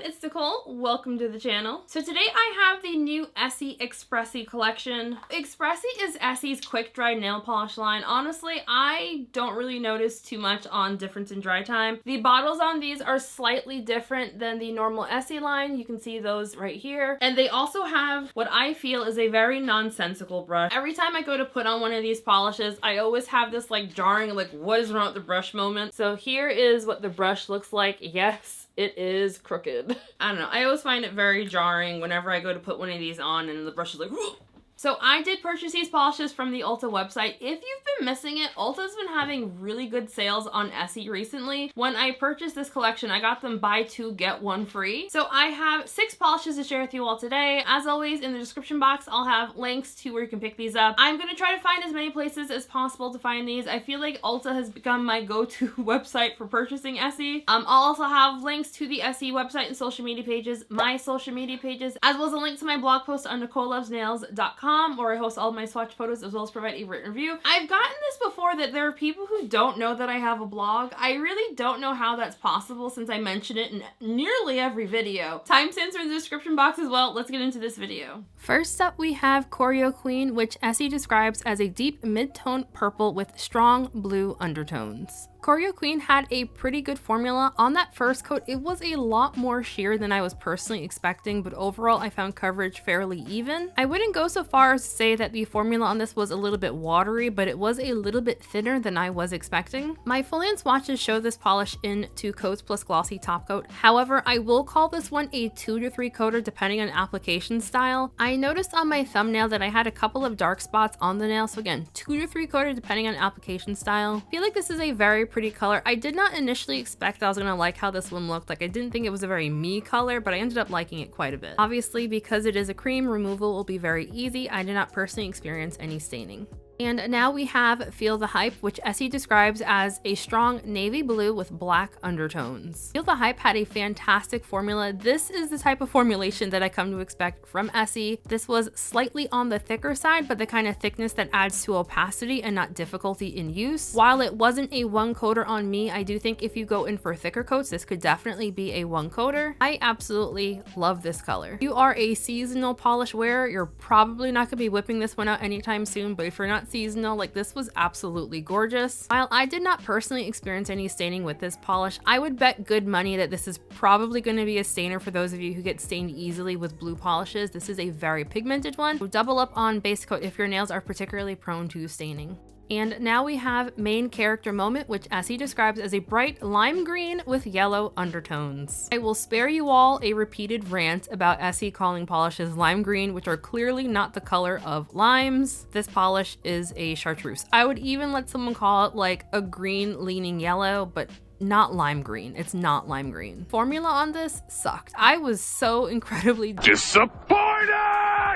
it's Nicole. Welcome to the channel. So today I have the new Essie Expressie collection. Expressie is Essie's quick dry nail polish line. Honestly, I don't really notice too much on difference in dry time. The bottles on these are slightly different than the normal Essie line. You can see those right here. And they also have what I feel is a very nonsensical brush. Every time I go to put on one of these polishes, I always have this like jarring, like what is wrong with the brush moment. So here is what the brush looks like. Yes, it is crooked. I don't know. I always find it very jarring whenever I go to put one of these on and the brush is like, whoa. So I did purchase these polishes from the Ulta website. If you've been missing it, Ulta's been having really good sales on Essie recently. When I purchased this collection, I got them buy two, get one free. So I have 6 polishes to share with you all today. As always, in the description box, I'll have links to where you can pick these up. I'm gonna try to find as many places as possible to find these. I feel like Ulta has become my go-to website for purchasing Essie. I'll also have links to the Essie website and social media pages, my social media pages, as well as a link to my blog post on NicoleLovesNails.com, where I host all of my swatch photos as well as provide a written review. I've gotten this before that there are people who don't know that I have a blog. I really don't know how that's possible since I mention it in nearly every video. Timestamps are in the description box as well. Let's get into this video. First up, we have Choreo Queen, which Essie describes as a deep mid-tone purple with strong blue undertones. Choreo Queen had a pretty good formula. On that first coat, it was a lot more sheer than I was personally expecting, but overall I found coverage fairly even. I wouldn't go so far as to say that the formula on this was a little bit watery, but it was a little bit thinner than I was expecting. My full-on swatches show this polish in 2 coats plus glossy top coat. However, I will call this one a 2 to 3 coater depending on application style. I noticed on my thumbnail that I had a couple of dark spots on the nail, so again, 2 to 3 coater depending on application style. I feel like this is a very pretty color. I did not initially expect that I was gonna like how this one looked. Like, I didn't think it was a very me color, but I ended up liking it quite a bit. Obviously, because it is a cream, removal will be very easy. I did not personally experience any staining. And now we have Feel the Hype, which Essie describes as a strong navy blue with black undertones. Feel the Hype had a fantastic formula. This is the type of formulation that I come to expect from Essie. This was slightly on the thicker side, but the kind of thickness that adds to opacity and not difficulty in use. While it wasn't a 1 coater on me, I do think if you go in for thicker coats, this could definitely be a 1 coater. I absolutely love this color. If you are a seasonal polish wearer, you're probably not gonna be whipping this one out anytime soon, but if you're not seasonal, like, this was absolutely gorgeous. While I did not personally experience any staining with this polish, I would bet good money that this is probably going to be a stainer for those of you who get stained easily with blue polishes. This is a very pigmented one. So double up on base coat if your nails are particularly prone to staining. And now we have Main Character Moment, which Essie describes as a bright lime green with yellow undertones. I will spare you all a repeated rant about Essie calling polishes lime green, which are clearly not the color of limes. This polish is a chartreuse. I would even let someone call it like a green leaning yellow, but not lime green. It's not lime green. Formula on this sucked. I was so incredibly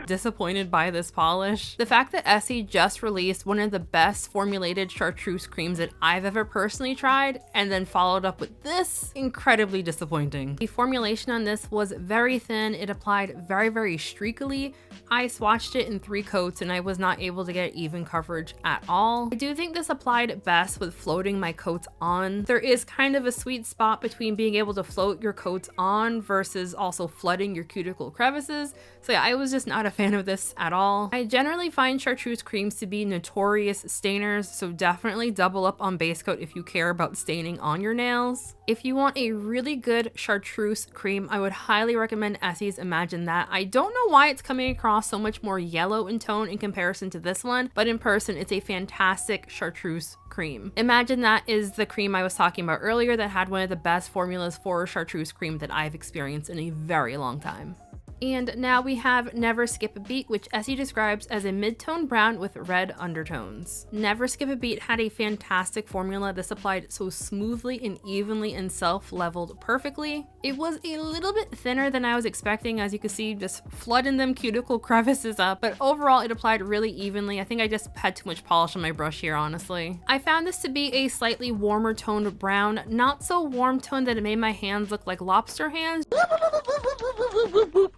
disappointed by this polish. The fact that Essie just released one of the best formulated chartreuse creams that I've ever personally tried and then followed up with this, incredibly disappointing. The formulation on this was very thin. It applied very, very streakily. I swatched it in 3 coats and I was not able to get even coverage at all. I do think this applied best with floating my coats on. There is kind of a sweet spot between being able to float your coats on versus also flooding your cuticle crevices. So yeah, I was just not a fan of this at all. I generally find chartreuse creams to be notorious stainers, so definitely double up on base coat if you care about staining on your nails. If you want a really good chartreuse cream, I would highly recommend Essie's Imagine That. I don't know why it's coming across so much more yellow in tone in comparison to this one, but in person, it's a fantastic chartreuse cream. Imagine That is the cream I was talking about earlier that had one of the best formulas for chartreuse cream that I've experienced in a very long time. And now we have Never Skip a Beat, which Essie describes as a mid-tone brown with red undertones. Never Skip a Beat had a fantastic formula. This applied so smoothly and evenly and self-leveled perfectly. It was a little bit thinner than I was expecting, as you can see, just flooding them cuticle crevices up, but overall it applied really evenly. I think I just had too much polish on my brush here, honestly. I found this to be a slightly warmer toned brown, not so warm toned that it made my hands look like lobster hands.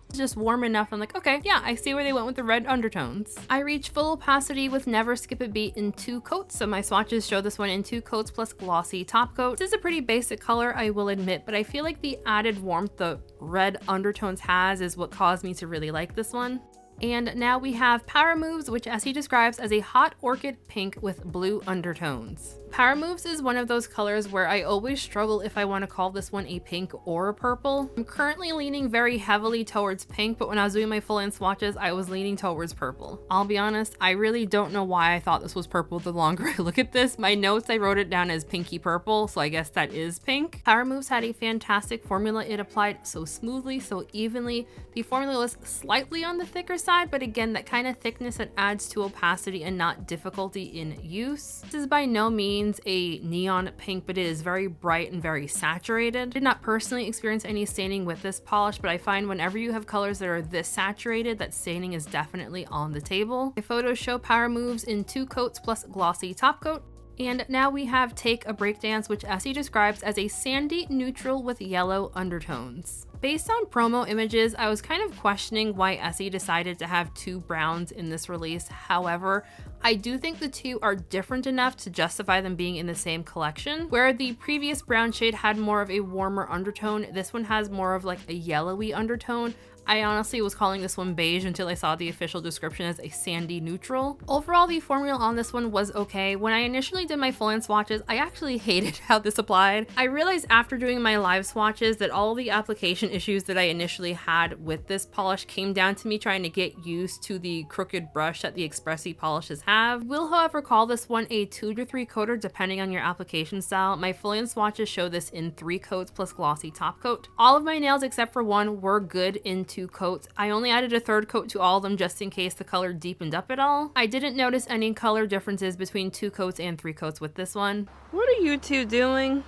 It's just warm enough. I'm like, okay, yeah, I see where they went with the red undertones. I reach full opacity with Never Skip a Beat in 2 coats. So my swatches show this one in 2 coats plus glossy top coat. This is a pretty basic color, I will admit, but I feel like the added warmth the red undertones has is what caused me to really like this one. And now we have Power Moves, which Essie describes as a hot orchid pink with blue undertones. Power Moves is one of those colors where I always struggle if I want to call this one a pink or a purple. I'm currently leaning very heavily towards pink, but when I was doing my full-in swatches, I was leaning towards purple. I'll be honest, I really don't know why I thought this was purple the longer I look at this. My notes, I wrote it down as pinky purple, so I guess that is pink. Power Moves had a fantastic formula. It applied so smoothly, so evenly. The formula was slightly on the thicker side, but again, that kind of thickness that adds to opacity and not difficulty in use. This is by no means a neon pink, but it is very bright and very saturated. I did not personally experience any staining with this polish, but I find whenever you have colors that are this saturated, that staining is definitely on the table. My photos show Power Moves in 2 coats plus glossy top coat. And now we have Take a Breakdance, which Essie describes as a sandy neutral with yellow undertones. Based on promo images, I was kind of questioning why Essie decided to have 2 browns in this release. However, I do think the 2 are different enough to justify them being in the same collection. Where the previous brown shade had more of a warmer undertone, this one has more of like a yellowy undertone. I honestly was calling this one beige until I saw the official description as a sandy neutral. Overall, the formula on this one was okay. When I initially did my full-in swatches, I actually hated how this applied. I realized after doing my live swatches that all the application issues that I initially had with this polish came down to me trying to get used to the crooked brush that the Expressie polishes have. We'll, however, call this one a 2 to 3 coater depending on your application style. My full-in swatches show this in 3 coats plus glossy top coat. All of my nails except for one were good in 2 coats. I only added a 3rd coat to all of them just in case the color deepened up at all. I didn't notice any color differences between 2 coats and 3 coats with this one. What are you 2 doing?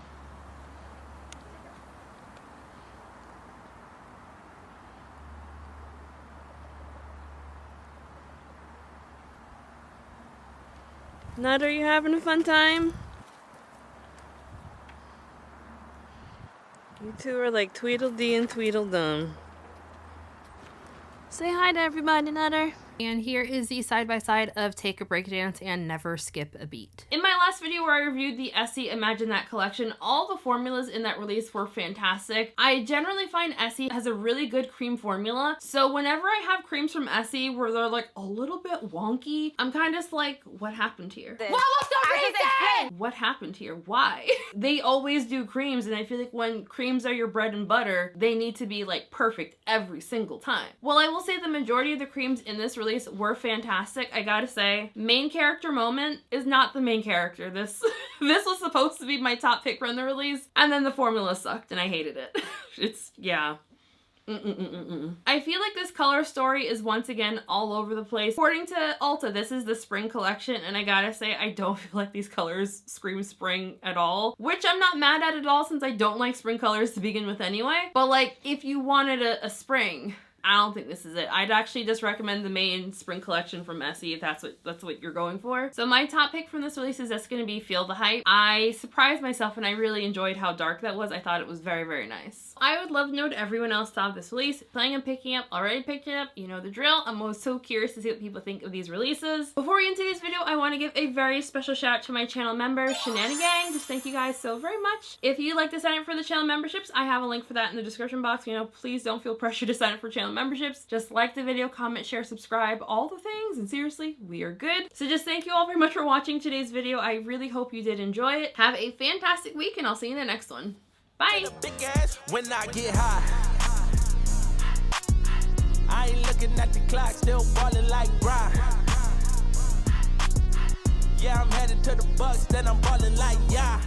Nut, are you having a fun time? You 2 are like Tweedledee and Tweedledum. Say hi to everybody, Nutter. And here is the side-by-side of Take a Breakdance and Never Skip a Beat. In my last video where I reviewed the Essie Imagine That collection, all the formulas in that release were fantastic. I generally find Essie has a really good cream formula, so whenever I have creams from Essie where they're like a little bit wonky, I'm kind of just like, what happened here? What was the reason? What happened here? Why? They always do creams, and I feel like when creams are your bread and butter, they need to be like perfect every single time. Well, I will say the majority of the creams in this release were fantastic. I gotta say, main character moment is not the main character. This was supposed to be my top pick from the release, and then the formula sucked and I hated it. It's, yeah. I feel like this color story is once again all over the place. According to Ulta, this is the spring collection, and I gotta say, I don't feel like these colors scream spring at all, which I'm not mad at all since I don't like spring colors to begin with anyway. But like, if you wanted a spring, I don't think this is it. I'd actually just recommend the main spring collection from Essie if that's what you're going for. So my top pick from this release is just gonna be Feel the Hype. I surprised myself and I really enjoyed how dark that was. I thought it was very, very nice. I would love to know what everyone else thought of this release. Planning on picking up, already picked it up, you know the drill. I'm always so curious to see what people think of these releases. Before we get into today's video, I want to give a very special shout out to my channel members, Shenanigang. Just thank you guys so very much. If you'd like to sign up for the channel memberships, I have a link for that in the description box. You know, please don't feel pressure to sign up for channel memberships. Just like the video, comment, share, subscribe, all the things, and seriously, we are good. So just thank you all very much for watching today's video. I really hope you did enjoy it. Have a fantastic week, and I'll see you in the next one. Bye! Big ass when I get high. I ain't looking at the clock, still ballin' like Brian. Yeah, I'm headed to the Bucks, then I'm ballin' like yeah.